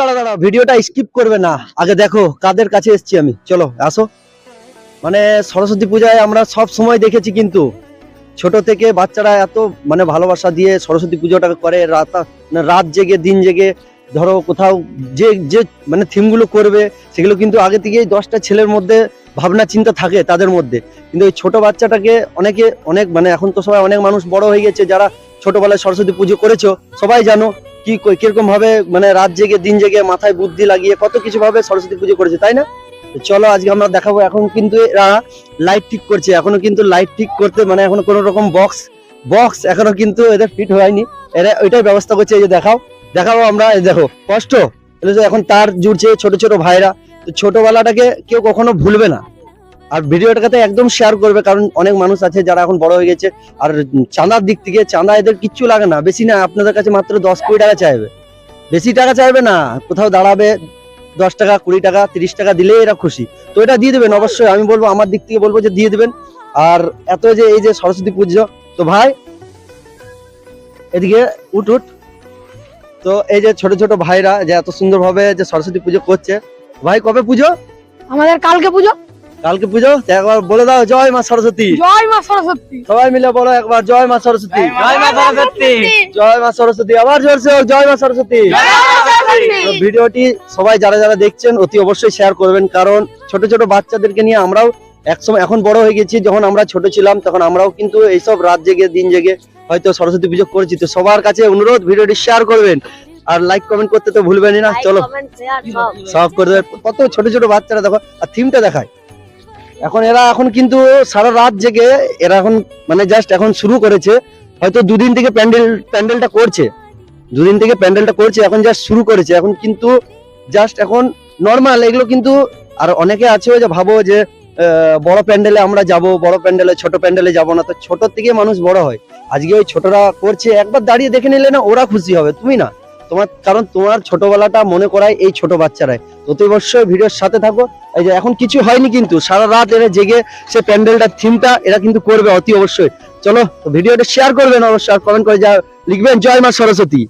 দাঁড়া দাঁড়া, ভিডিওটা স্কিপ করবে না, আগে দেখো কাদের কাছে এসেছি আমি। চলো আসো। মানে সরস্বতী পূজায় আমরা সব সময় দেখেছি, কিন্তু ছোট থেকে বাচ্চারা এত মানে ভালোবাসা দিয়ে সরস্বতী পুজোটা করে, রাত জেগে দিন জেগে ধরো কোথাও যে যে মানে থিমগুলো করবে সেগুলো কিন্তু আগে থেকেই 10টা ছেলের মধ্যে ভাবনা চিন্তা থাকে তাদের মধ্যে। কিন্তু এই ছোট বাচ্চাটাকে অনেক মানে এখন তো সবাই অনেক মানুষ বড় হয়ে গেছে, যারা ছোটবেলায় সরস্বতী পুজো করেছো সবাই জানো কিরকম ভাবে মানে রাত জেগে দিন জেগে মাথায় বুদ্ধি লাগিয়ে কত কিছু ভাবে সরস্বতী পুজো করেছে, তাই না? তো চলো আজকে আমরা দেখাবো। এখন কিন্তু এরা লাইট ঠিক করছে, এখনো কিন্তু লাইট ঠিক করতে মানে এখনো কোনো রকম বক্স এখনো কিন্তু এদের ফিট হয়নি, এরা ওইটাই ব্যবস্থা করছে। এই যে দেখাবো আমরা। এই দেখো কষ্ট, এখন তার জুড়ছে ছোট ছোট ভাইরা। তো ছোটবেলাটাকে কেউ কখনো ভুলবে না, আর ভিডিওটাকে একদম শেয়ার করবে, কারণ অনেক মানুষ আছে যারা এখন বড় হয়ে গেছে। আর চাঁদার দিক থেকে চাঁদা এদের কিচ্ছু লাগে না, বেশি না, আপনাদের কাছে মাত্র 10-20 টাকা চাইবে, বেশি টাকা চাইবে না। কোথাও দাঁড়াবে 10 টাকা 20 টাকা 30 টাকা দিলে এরা খুশি। তো এটা দিয়ে দেবেন অবশ্যই, আমি বলবো আমার দিক থেকে বলবো যে দিয়ে দেবেন। আর এত যে এই যে সরস্বতী পুজো, তো ভাই এদিকে উঠ। তো এই যে ছোট ছোট ভাইরা যে এত সুন্দর ভাবে যে সরস্বতী পুজো করছে, ভাই কবে পুজো? আমাদের কালকে পুজো। কালকে পুজো, একবার বলে দাও জয় মা সরস্বতী। জয় মা সরস্বতী। সবাই মিলে বলো একবার জয় মা সরস্বতী। জয় মা সরস্বতী। জয় মা সরস্বতী। আবার জোরসে জয় মা সরস্বতী। তো ভিডিওটি সবাই যারা যারা দেখছেন অতি অবশ্যই শেয়ার করবেন, কারণ ছোট ছোট বাচ্চাদেরকে নিয়ে আমরাও একসময়, এখন বড় হয়ে গেছি, যখন আমরা ছোট ছিলাম তখন আমরাও কিন্তু এইসব রাত জেগে দিন জেগে হয়তো সরস্বতী পুজো করেছি। তো সবার কাছে অনুরোধ ভিডিওটি শেয়ার করবেন, আর লাইক কমেন্ট করতে তো ভুলবেনই না। চলো সব করে দেবে। কত ছোট ছোট বাচ্চারা দেখো, আর থিমটা দেখায়। এখন কিন্তু সারা রাত জেগে এরা এখন মানে জাস্ট এখন শুরু করেছে, হয়তো দুদিন থেকে প্যান্ডেলটা করছে, এখন জাস্ট শুরু করেছে। এখন কিন্তু জাস্ট এখন নর্মাল এগুলো কিন্তু। আর অনেকে আছে যে ভাবো যে বড় প্যান্ডেলে আমরা যাব, বড় প্যান্ডেলে ছোট প্যান্ডেলে যাব না। তো ছোট থেকে মানুষ বড় হয়, আজকে ওই ছোটরা করছে, একবার দাঁড়িয়ে দেখে নিলে না ওরা খুশি হবে, তুমি না। কারণ তোমার ছোটবেলাটা মনে করায় এই ছোট বাচ্চারাই। অতি অবশ্যই ভিডিওর সাথে থাকো। এই যে এখন কিছু হয়নি, কিন্তু সারা রাত এরা জেগে সে প্যান্ডেলটা থিমটা এরা কিন্তু করবে অতি অবশ্যই। চলো ভিডিওটা শেয়ার করবেন অবশ্যই, আর কমেন্ট করে যা লিখবেন জয় মা সরস্বতী।